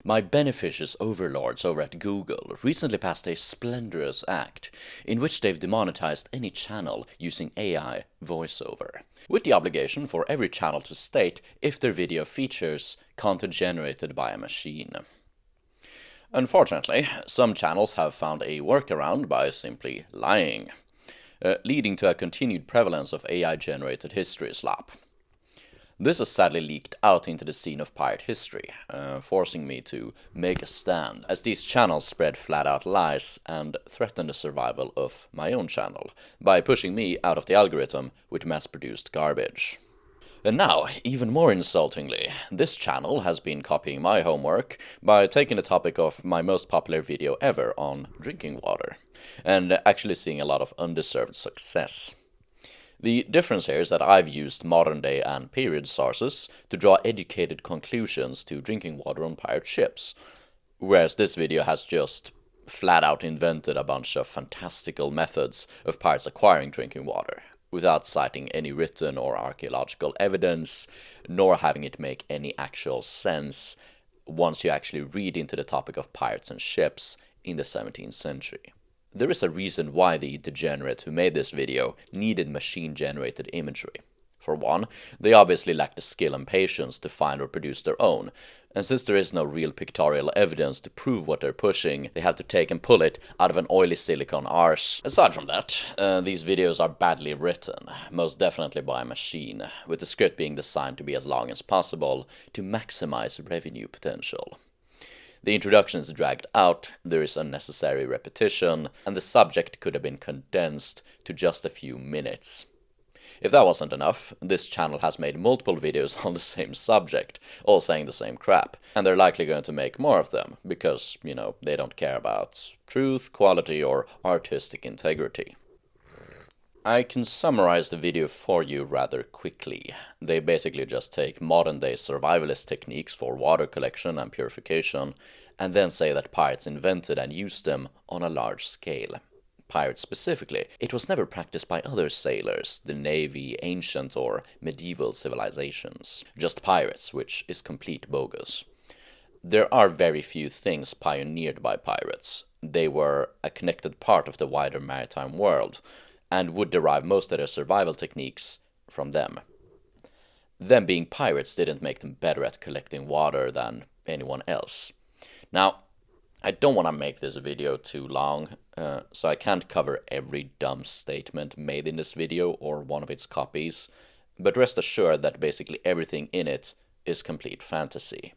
My beneficious overlords over at Google recently passed a splendorous act in which they've demonetized any channel using AI voiceover, with the obligation for every channel to state if their video features content generated by a machine. Unfortunately, some channels have found a workaround by simply lying, leading to a continued prevalence of AI-generated history slop. This has sadly leaked out into the scene of pirate history, forcing me to make a stand, as these channels spread flat-out lies and threaten the survival of my own channel, by pushing me out of the algorithm with mass-produced garbage. And now, even more insultingly, this channel has been copying my homework by taking the topic of my most popular video ever on drinking water, and actually seeing a lot of undeserved success. The difference here is that I've used modern-day and period sources to draw educated conclusions to drinking water on pirate ships, whereas this video has just flat-out invented a bunch of fantastical methods of pirates acquiring drinking water, without citing any written or archaeological evidence, nor having it make any actual sense once you actually read into the topic of pirates and ships in the 17th century. There is a reason why the degenerate who made this video needed machine-generated imagery. For one, they obviously lack the skill and patience to find or produce their own, and since there is no real pictorial evidence to prove what they're pushing, they have to take and pull it out of an oily silicone arse. Aside from that, these videos are badly written, most definitely by a machine, with the script being designed to be as long as possible to maximize revenue potential. The introduction is dragged out, there is unnecessary repetition, and the subject could have been condensed to just a few minutes. If that wasn't enough, this channel has made multiple videos on the same subject, all saying the same crap, and they're likely going to make more of them, because, they don't care about truth, quality, or artistic integrity. I can summarize the video for you rather quickly. They basically just take modern-day survivalist techniques for water collection and purification, and then say that pirates invented and used them on a large scale. Pirates specifically. It was never practiced by other sailors, the navy, ancient or medieval civilizations. Just pirates, which is complete bogus. There are very few things pioneered by pirates. They were a connected part of the wider maritime world, and would derive most of their survival techniques from them. Them being pirates didn't make them better at collecting water than anyone else. Now, I don't want to make this video too long, so I can't cover every dumb statement made in this video or one of its copies, but rest assured that basically everything in it is complete fantasy.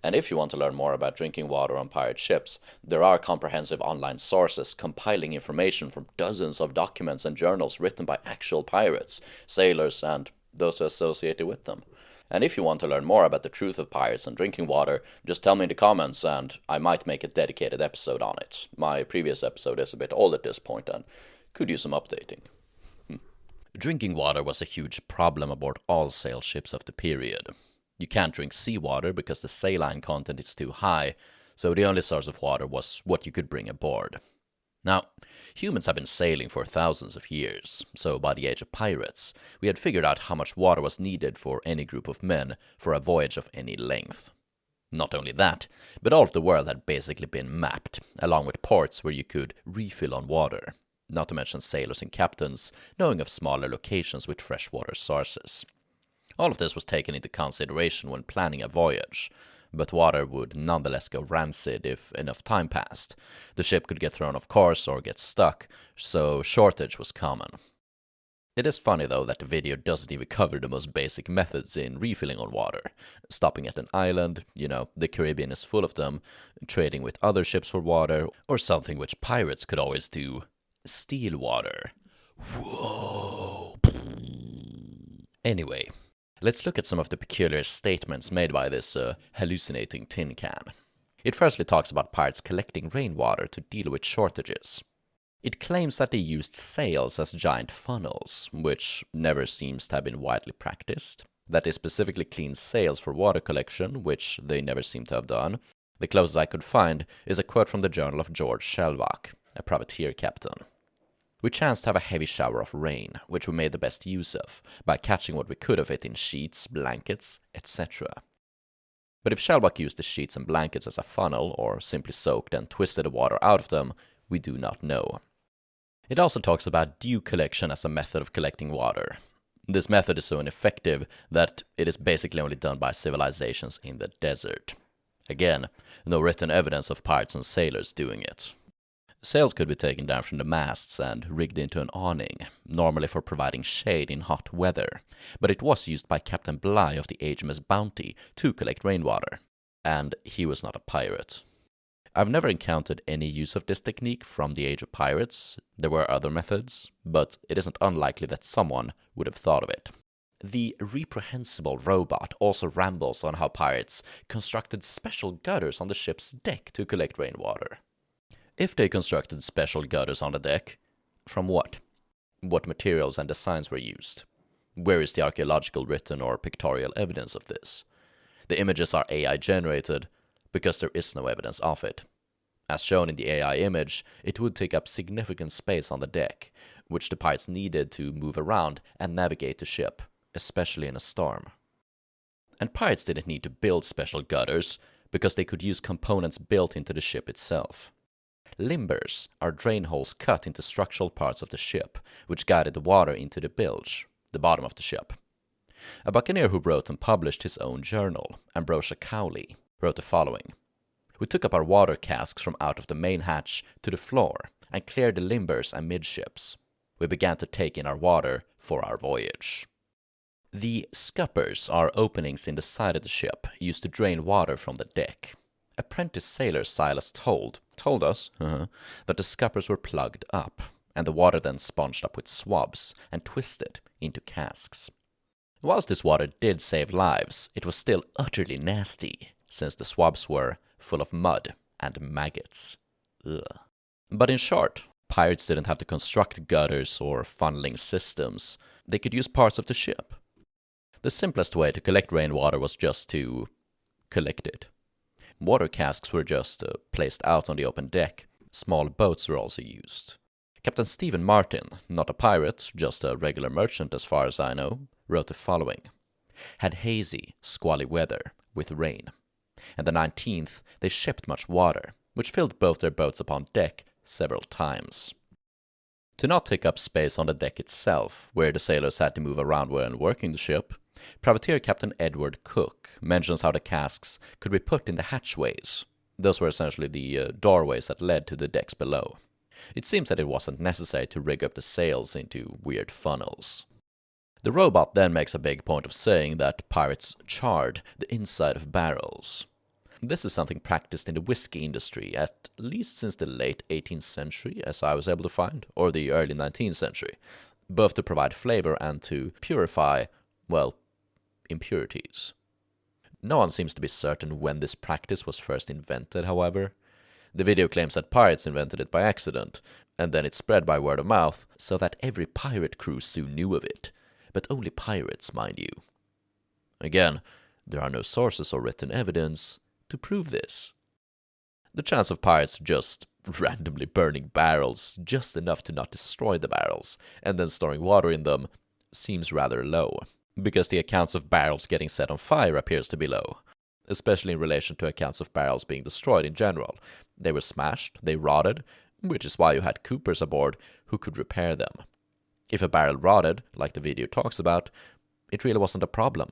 And if you want to learn more about drinking water on pirate ships, there are comprehensive online sources compiling information from dozens of documents and journals written by actual pirates, sailors, and those who associated with them. And if you want to learn more about the truth of pirates and drinking water, just tell me in the comments and I might make a dedicated episode on it. My previous episode is a bit old at this point and could use some updating. Drinking water was a huge problem aboard all sail ships of the period. You can't drink seawater because the saline content is too high, so the only source of water was what you could bring aboard. Now, humans have been sailing for thousands of years, so by the age of pirates, we had figured out how much water was needed for any group of men for a voyage of any length. Not only that, but all of the world had basically been mapped, along with ports where you could refill on water, not to mention sailors and captains knowing of smaller locations with freshwater sources. All of this was taken into consideration when planning a voyage, but water would nonetheless go rancid if enough time passed. The ship could get thrown off course or get stuck, so shortage was common. It is funny though that the video doesn't even cover the most basic methods in refilling on water. Stopping at an island, the Caribbean is full of them, trading with other ships for water, or something which pirates could always do, steal water. Whoa! Anyway, let's look at some of the peculiar statements made by this hallucinating tin can. It firstly talks about pirates collecting rainwater to deal with shortages. It claims that they used sails as giant funnels, which never seems to have been widely practiced. That they specifically cleaned sails for water collection, which they never seem to have done. The closest I could find is a quote from the journal of George Shelvocke, a privateer captain. We chanced to have a heavy shower of rain, which we made the best use of, by catching what we could of it in sheets, blankets, etc. But if Shelvocke used the sheets and blankets as a funnel, or simply soaked and twisted the water out of them, we do not know. It also talks about dew collection as a method of collecting water. This method is so ineffective that it is basically only done by civilizations in the desert. Again, no written evidence of pirates and sailors doing it. Sails could be taken down from the masts and rigged into an awning, normally for providing shade in hot weather, but it was used by Captain Bligh of the HMS Bounty to collect rainwater, and he was not a pirate. I've never encountered any use of this technique from the Age of Pirates. There were other methods, but it isn't unlikely that someone would have thought of it. The reprehensible robot also rambles on how pirates constructed special gutters on the ship's deck to collect rainwater. If they constructed special gutters on the deck, from what? What materials and designs were used? Where is the archaeological written or pictorial evidence of this? The images are AI generated, because there is no evidence of it. As shown in the AI image, it would take up significant space on the deck, which the pirates needed to move around and navigate the ship, especially in a storm. And pirates didn't need to build special gutters, because they could use components built into the ship itself. Limbers are drain holes cut into structural parts of the ship, which guided the water into the bilge, the bottom of the ship. A buccaneer who wrote and published his own journal, Ambrosia Cowley, wrote the following. We took up our water casks from out of the main hatch to the floor and cleared the limbers amidships. We began to take in our water for our voyage. The scuppers are openings in the side of the ship used to drain water from the deck. Apprentice sailor Silas told us that the scuppers were plugged up, and the water then sponged up with swabs and twisted into casks. Whilst this water did save lives, it was still utterly nasty, since the swabs were full of mud and maggots. Ugh. But in short, pirates didn't have to construct gutters or funneling systems. They could use parts of the ship. The simplest way to collect rainwater was just to collect it. Water casks were just placed out on the open deck. Small boats were also used. Captain Stephen Martin, not a pirate, just a regular merchant as far as I know, wrote the following. Had hazy, squally weather, with rain. And the 19th they shipped much water, which filled both their boats upon deck several times. To not take up space on the deck itself, where the sailors had to move around when working the ship, privateer Captain Edward Cook mentions how the casks could be put in the hatchways. Those were essentially the doorways that led to the decks below. It seems that it wasn't necessary to rig up the sails into weird funnels. The robot then makes a big point of saying that pirates charred the inside of barrels. This is something practiced in the whiskey industry, at least since the late 18th century, as I was able to find, or the early 19th century, both to provide flavor and to purify, well, impurities. No one seems to be certain when this practice was first invented, however. The video claims that pirates invented it by accident, and then it spread by word of mouth, so that every pirate crew soon knew of it. But only pirates, mind you. Again, there are no sources or written evidence to prove this. The chance of pirates just randomly burning barrels just enough to not destroy the barrels, and then storing water in them, seems rather low, because the accounts of barrels getting set on fire appears to be low, especially in relation to accounts of barrels being destroyed in general. They were smashed, they rotted, which is why you had coopers aboard who could repair them. If a barrel rotted, like the video talks about, it really wasn't a problem.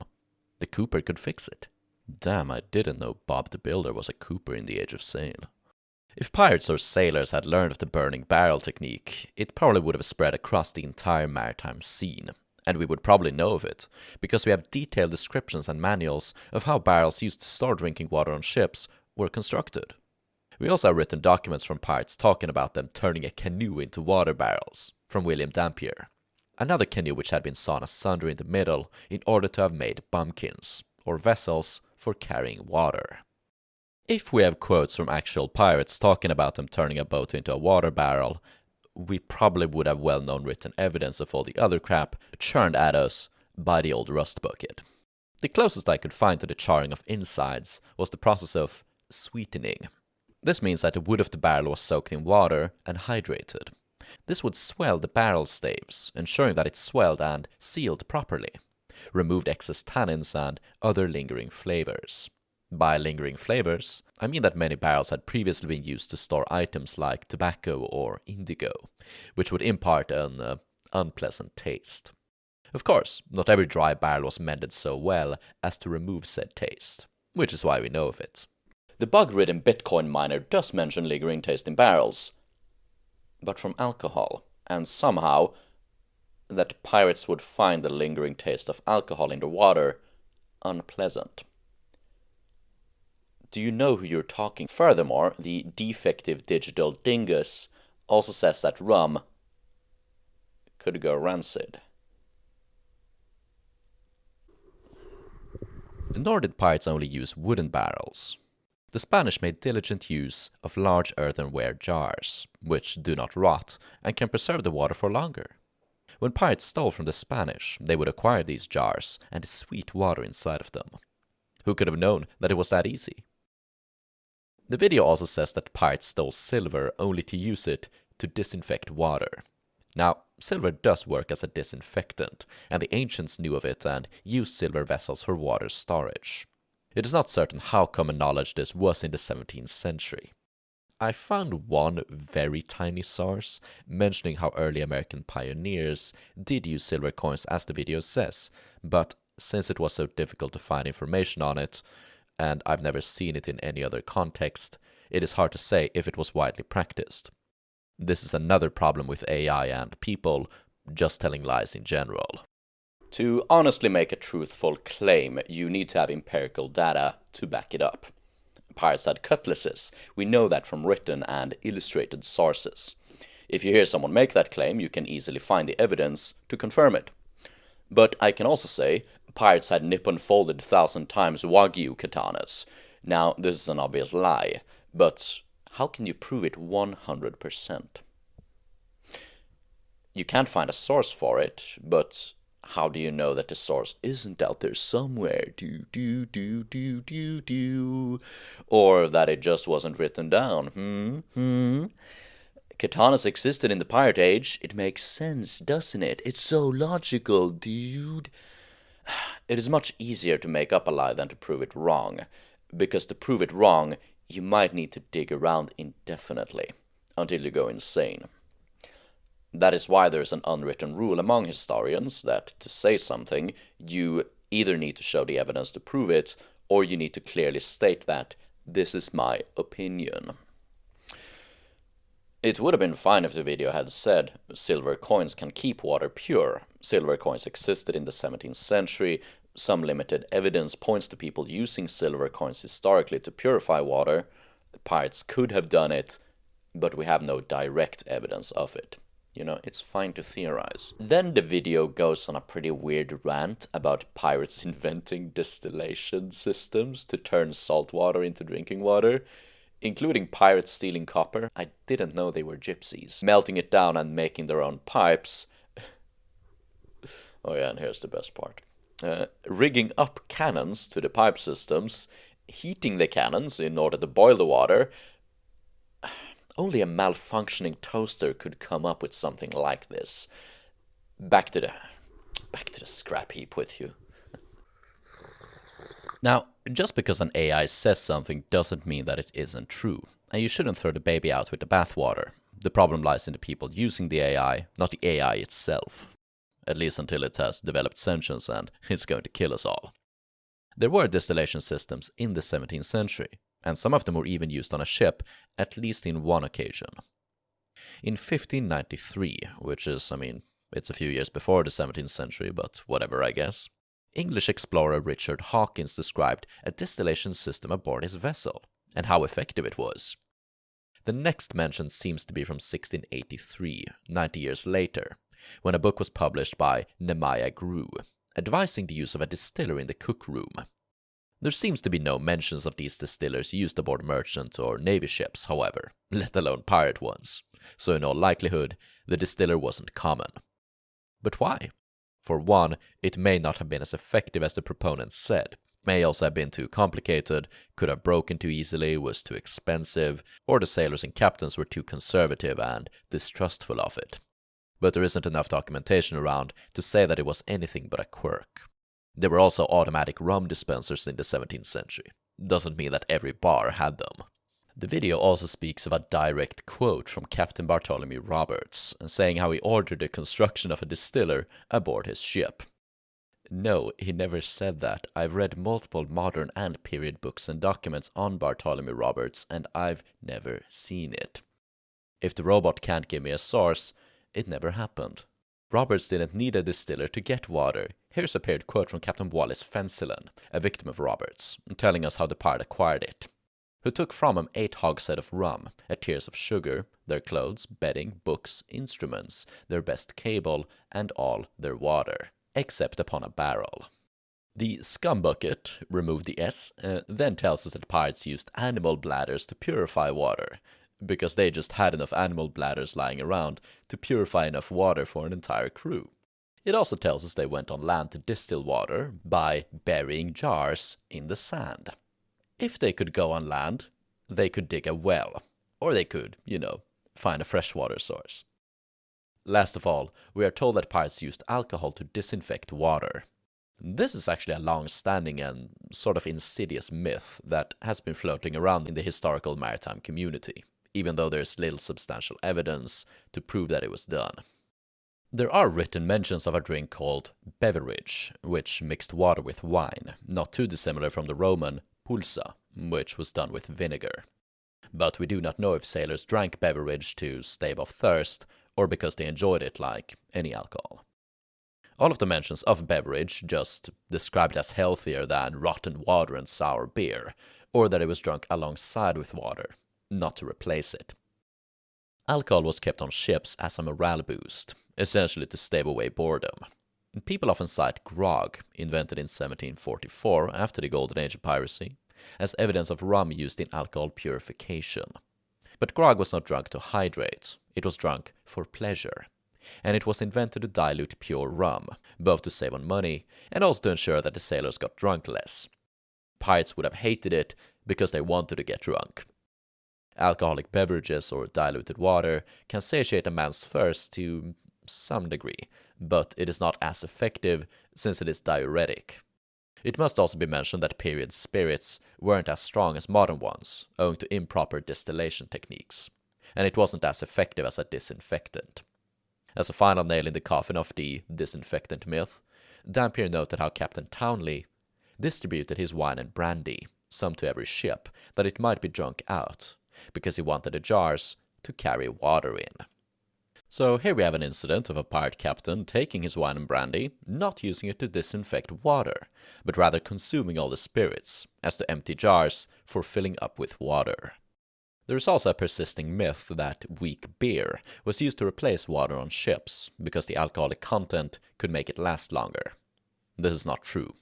The cooper could fix it. Damn, I didn't know Bob the Builder was a cooper in the Age of Sail. If pirates or sailors had learned of the burning barrel technique, it probably would have spread across the entire maritime scene. And we would probably know of it, because we have detailed descriptions and manuals of how barrels used to store drinking water on ships were constructed. We also have written documents from pirates talking about them turning a canoe into water barrels, from William Dampier. Another canoe which had been sawn asunder in the middle in order to have made bumpkins, or vessels for carrying water. If we have quotes from actual pirates talking about them turning a boat into a water barrel, we probably would have well-known written evidence of all the other crap churned at us by the old rust bucket. The closest I could find to the charring of insides was the process of sweetening. This means that the wood of the barrel was soaked in water and hydrated. This would swell the barrel staves, ensuring that it swelled and sealed properly, removed excess tannins and other lingering flavors. By lingering flavors, I mean that many barrels had previously been used to store items like tobacco or indigo, which would impart an unpleasant taste. Of course, not every dry barrel was mended so well as to remove said taste, which is why we know of it. The bug-ridden Bitcoin miner does mention lingering taste in barrels, but from alcohol, and somehow that pirates would find the lingering taste of alcohol in the water unpleasant. Do you know who you're talking? Furthermore, the defective digital dingus also says that rum could go rancid. Nor did pirates only use wooden barrels. The Spanish made diligent use of large earthenware jars, which do not rot and can preserve the water for longer. When pirates stole from the Spanish, they would acquire these jars and the sweet water inside of them. Who could have known that it was that easy? The video also says that pirates stole silver only to use it to disinfect water. Now, silver does work as a disinfectant, and the ancients knew of it and used silver vessels for water storage. It is not certain how common knowledge this was in the 17th century. I found one very tiny source mentioning how early American pioneers did use silver coins as the video says, but since it was so difficult to find information on it, and I've never seen it in any other context, it is hard to say if it was widely practiced. This is another problem with AI and people just telling lies in general. To honestly make a truthful claim, you need to have empirical data to back it up. Pirates had cutlasses. We know that from written and illustrated sources. If you hear someone make that claim, you can easily find the evidence to confirm it. But I can also say, pirates had Nippon folded 1,000 times Wagyu katanas. Now, this is an obvious lie, but how can you prove it 100%? You can't find a source for it, but how do you know that the source isn't out there somewhere? Or that it just wasn't written down? Katanas existed in the pirate age. It makes sense, doesn't it? It's so logical, dude. It is much easier to make up a lie than to prove it wrong, because to prove it wrong, you might need to dig around indefinitely, until you go insane. That is why there is an unwritten rule among historians that to say something, you either need to show the evidence to prove it, or you need to clearly state that this is my opinion. It would have been fine if the video had said silver coins can keep water pure. Silver coins existed in the 17th century. Some limited evidence points to people using silver coins historically to purify water. Pirates could have done it, but we have no direct evidence of it. You know, it's fine to theorize. Then the video goes on a pretty weird rant about pirates inventing distillation systems to turn salt water into drinking water, including pirates stealing copper. I didn't know they were gypsies. Melting it down and making their own pipes. Oh yeah, and here's the best part. Rigging up cannons to the pipe systems, heating the cannons in order to boil the water. Only a malfunctioning toaster could come up with something like this. Back to the scrap heap with you. Now, just because an AI says something doesn't mean that it isn't true, and you shouldn't throw the baby out with the bathwater. The problem lies in the people using the AI, not the AI itself. At least until it has developed sentience and it's going to kill us all. There were distillation systems in the 17th century, and some of them were even used on a ship, at least in one occasion. In 1593, which is, it's a few years before the 17th century, but whatever, I guess, English explorer Richard Hawkins described a distillation system aboard his vessel, and how effective it was. The next mention seems to be from 1683, 90 years later, when a book was published by Nehemiah Grew, advising the use of a distiller in the cook room. There seems to be no mentions of these distillers used aboard merchant or navy ships, however, let alone pirate ones, so in all likelihood, the distiller wasn't common. But why? For one, it may not have been as effective as the proponents said, may also have been too complicated, could have broken too easily, was too expensive, or the sailors and captains were too conservative and distrustful of it. But there isn't enough documentation around to say that it was anything but a quirk. There were also automatic rum dispensers in the 17th century. doesn't mean that every bar had them. The video also speaks of a direct quote from Captain Bartholomew Roberts, saying how he ordered the construction of a distiller aboard his ship. No, he never said that. I've read multiple modern and period books and documents on Bartholomew Roberts, and I've never seen it. If the robot can't give me a source, it never happened. Roberts didn't need a distiller to get water. Here's a paired quote from Captain Wallace Fencelin, a victim of Roberts, telling us how the pirate acquired it. Who took from him 8 hogshead of rum, a tiers of sugar, their clothes, bedding, books, instruments, their best cable, and all their water, except upon a barrel. The scum bucket, remove the S, then tells us that pirates used animal bladders to purify water, because they just had enough animal bladders lying around to purify enough water for an entire crew. It also tells us they went on land to distill water by burying jars in the sand. If they could go on land, they could dig a well, or they could, find a freshwater source. Last of all, we are told that pirates used alcohol to disinfect water. This is actually a long-standing and sort of insidious myth that has been floating around in the historical maritime community, even though there's little substantial evidence to prove that it was done. There are written mentions of a drink called beverage, which mixed water with wine, not too dissimilar from the Roman pulsa, which was done with vinegar. But we do not know if sailors drank beverage to stave off thirst, or because they enjoyed it like any alcohol. All of the mentions of beverage just described as healthier than rotten water and sour beer, or that it was drunk alongside with water, not to replace it. Alcohol was kept on ships as a morale boost, essentially to stave away boredom. People often cite grog, invented in 1744 after the Golden Age of piracy, as evidence of rum used in alcohol purification. But grog was not drunk to hydrate, it was drunk for pleasure. And it was invented to dilute pure rum, both to save on money and also to ensure that the sailors got drunk less. Pirates would have hated it because they wanted to get drunk. Alcoholic beverages or diluted water can satiate a man's thirst to some degree, but it is not as effective since it is diuretic. It must also be mentioned that period spirits weren't as strong as modern ones, owing to improper distillation techniques, and it wasn't as effective as a disinfectant. As a final nail in the coffin of the disinfectant myth, Dampier noted how Captain Cowley distributed his wine and brandy, some to every ship, that it might be drunk out, because he wanted the jars to carry water in. So here we have an incident of a pirate captain taking his wine and brandy, not using it to disinfect water, but rather consuming all the spirits, as to empty jars for filling up with water. There is also a persisting myth that weak beer was used to replace water on ships, because the alcoholic content could make it last longer. This is not true.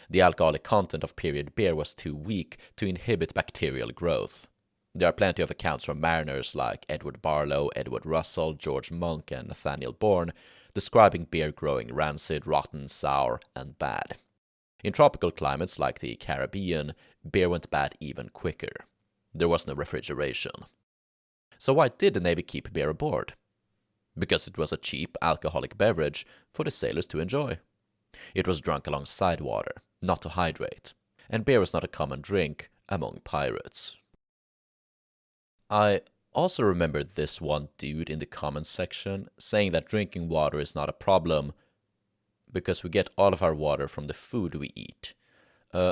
The alcoholic content of period beer was too weak to inhibit bacterial growth. There are plenty of accounts from mariners like Edward Barlow, Edward Russell, George Monk, and Nathaniel Bourne describing beer growing rancid, rotten, sour, and bad. In tropical climates like the Caribbean, beer went bad even quicker. There was no refrigeration. So why did the Navy keep beer aboard? Because it was a cheap alcoholic beverage for the sailors to enjoy. It was drunk alongside water, not to hydrate, and beer was not a common drink among pirates. I also remembered this one dude in the comments section saying that drinking water is not a problem because we get all of our water from the food we eat.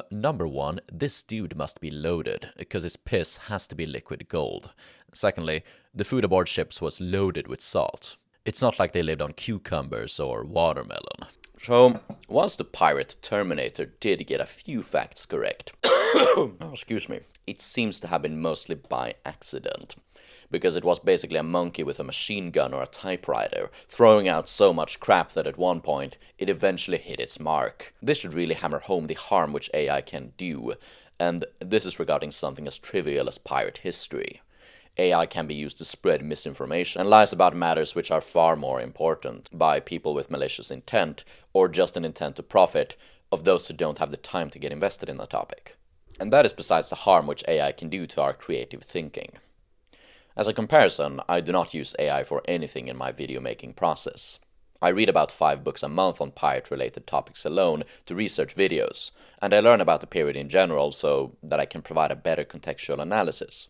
Number one, this dude must be loaded, because his piss has to be liquid gold. Secondly, the food aboard ships was loaded with salt. It's not like they lived on cucumbers or watermelon. So, once the pirate Terminator did get a few facts correct, excuse me, it seems to have been mostly by accident. Because it was basically a monkey with a machine gun or a typewriter, throwing out so much crap that at one point, it eventually hit its mark. This should really hammer home the harm which AI can do, and this is regarding something as trivial as pirate history. AI can be used to spread misinformation and lies about matters which are far more important by people with malicious intent, or just an intent to profit, of those who don't have the time to get invested in the topic. And that is besides the harm which AI can do to our creative thinking. As a comparison, I do not use AI for anything in my video making process. I read about 5 books a month on pirate-related topics alone to research videos, and I learn about the period in general so that I can provide a better contextual analysis.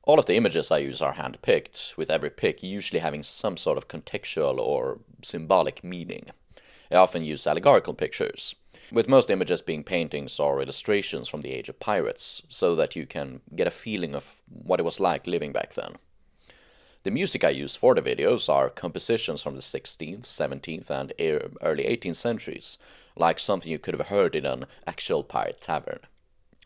All of the images I use are hand-picked, with every pick usually having some sort of contextual or symbolic meaning. I often use allegorical pictures, with most images being paintings or illustrations from the age of pirates, so that you can get a feeling of what it was like living back then. The music I use for the videos are compositions from the 16th, 17th, and early 18th centuries, like something you could have heard in an actual pirate tavern.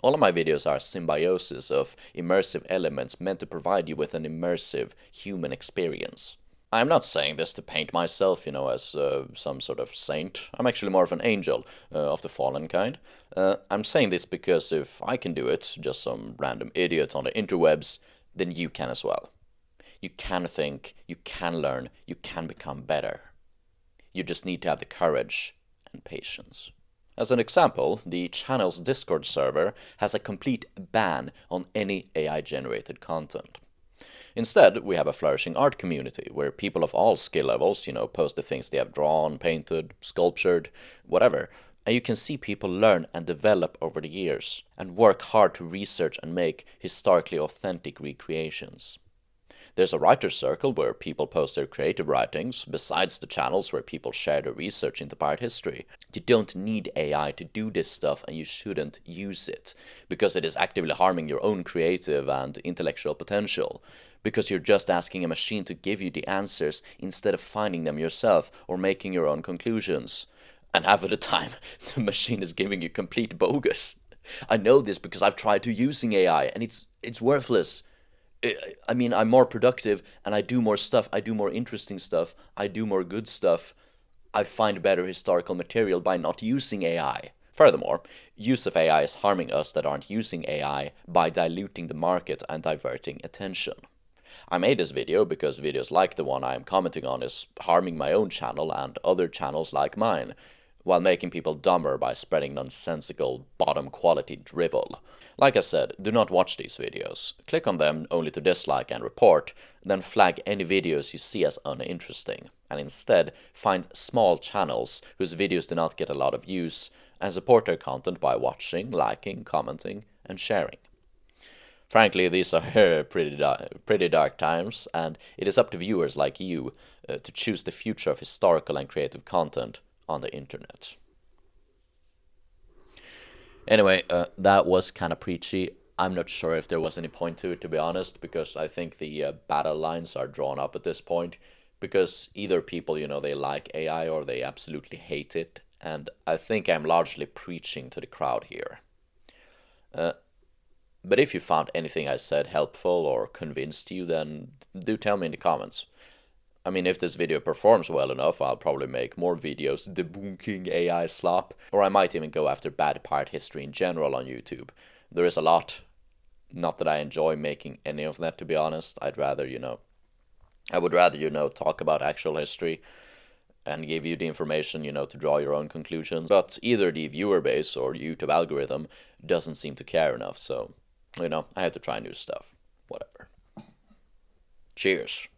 All of my videos are a symbiosis of immersive elements meant to provide you with an immersive human experience. I'm not saying this to paint myself, as some sort of saint. I'm actually more of an angel, of the fallen kind. I'm saying this because if I can do it, just some random idiot on the interwebs, then you can as well. You can think, you can learn, you can become better. You just need to have the courage and patience. As an example, the channel's Discord server has a complete ban on any AI-generated content. Instead, we have a flourishing art community where people of all skill levels, post the things they have drawn, painted, sculptured, whatever, and you can see people learn and develop over the years and work hard to research and make historically authentic recreations. There's a writer's circle where people post their creative writings, besides the channels where people share their research into pirate history. You don't need AI to do this stuff, and you shouldn't use it, because it is actively harming your own creative and intellectual potential, because you're just asking a machine to give you the answers instead of finding them yourself or making your own conclusions. And half of the time, the machine is giving you complete bogus. I know this because I've tried to using AI, and it's worthless. I mean, I'm more productive, and I do more stuff, I do more interesting stuff, I do more good stuff. I find better historical material by not using AI. Furthermore, use of AI is harming us that aren't using AI by diluting the market and diverting attention. I made this video because videos like the one I am commenting on is harming my own channel and other channels like mine, while making people dumber by spreading nonsensical, bottom-quality drivel. Like I said, do not watch these videos. Click on them only to dislike and report, then flag any videos you see as uninteresting, and instead find small channels whose videos do not get a lot of views, and support their content by watching, liking, commenting, and sharing. Frankly, these are pretty dark times, and it is up to viewers like you to choose the future of historical and creative content on the internet. Anyway, that was kind of preachy. I'm not sure if there was any point to it, to be honest, because I think the battle lines are drawn up at this point, because either people, they like AI or they absolutely hate it, and I think I'm largely preaching to the crowd here. But if you found anything I said helpful or convinced you, then do tell me in the comments. I mean, if this video performs well enough, I'll probably make more videos debunking AI slop, or I might even go after bad pirate history in general on YouTube. There is a lot. Not that I enjoy making any of that, to be honest. I'd rather, I would rather, talk about actual history and give you the information, to draw your own conclusions. But either the viewer base or YouTube algorithm doesn't seem to care enough, so, I have to try new stuff. Whatever. Cheers.